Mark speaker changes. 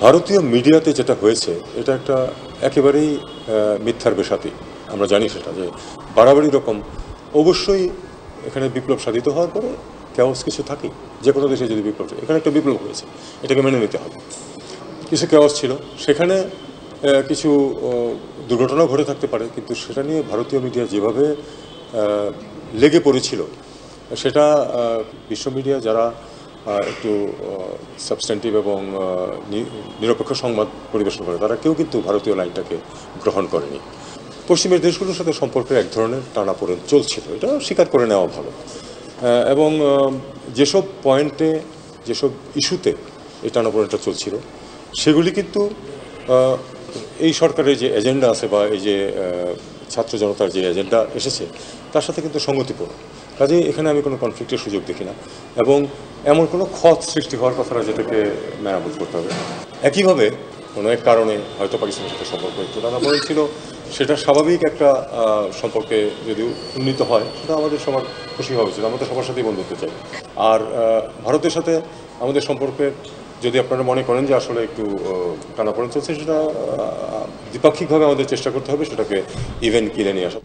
Speaker 1: ভারতীয় মিডিয়াতে যেটা হয়েছে এটা একটা একেবারেই মিথ্যার বেশাতি। আমরা জানি সেটা যে বাড়াবাড়ি রকম। অবশ্যই এখানে বিপ্লব সাধিত হওয়ার পরে ক্যাওস কিছু থাকে, যে কোনো দেশে যদি বিপ্লব, এখানে একটা বিপ্লব হয়েছে, এটাকে মেনে নিতে হবে। কিছু ক্যাওস ছিল, সেখানে কিছু দুর্ঘটনাও ঘটে থাকতে পারে, কিন্তু সেটা নিয়ে ভারতীয় মিডিয়া যেভাবে লেগে পড়েছিল সেটা বিশ্ব মিডিয়া যারা একটু সাবস্ট্যান্টিভ এবং নিরপেক্ষ সংবাদ পরিবেশন করে তারা কেউ কিন্তু ভারতীয় লাইনটাকে গ্রহণ করেনি। পশ্চিমের দেশগুলোর সাথে সম্পর্কের এক ধরনের টানাপোড়েন চলছিল, এটা স্বীকার করে নেওয়া ভালো। এবং যেসব পয়েন্টে, যেসব ইস্যুতে এই টানাপোড়েনটা চলছিল সেগুলি কিন্তু এই সরকারের যে এজেন্ডা আছে বা এই যে ছাত্র জনতার যে এজেন্ডা এসেছে তার সাথে কিন্তু সঙ্গতিপূর্ণ। কাজেই এখানে আমি কোনো কনফ্লিক্টের সুযোগ দেখি না এবং এমন কোনো ক্ষত সৃষ্টি হওয়ার কথা না যেটাকে মেরামত করতে হবে। একইভাবে কোনো এক কারণে হয়তো পাকিস্তানের সাথে সম্পর্ক একটু টানাপোড়েন ছিল, সেটা স্বাভাবিক একটা সম্পর্কে যদি উন্নীত হয় সেটা আমাদের সবার খুশি হওয়া উচিত। আমরা তো সবার সাথেই বন্ধুত্ব চাই। আর ভারতের সাথে আমাদের সম্পর্কে যদি আপনারা মনে করেন যে আসলে একটু টানাপোড়েন চলছে, সেটা দ্বিপাক্ষিকভাবে আমাদের চেষ্টা করতে হবে সেটাকে ইভেন কিনে নিয়ে আসা।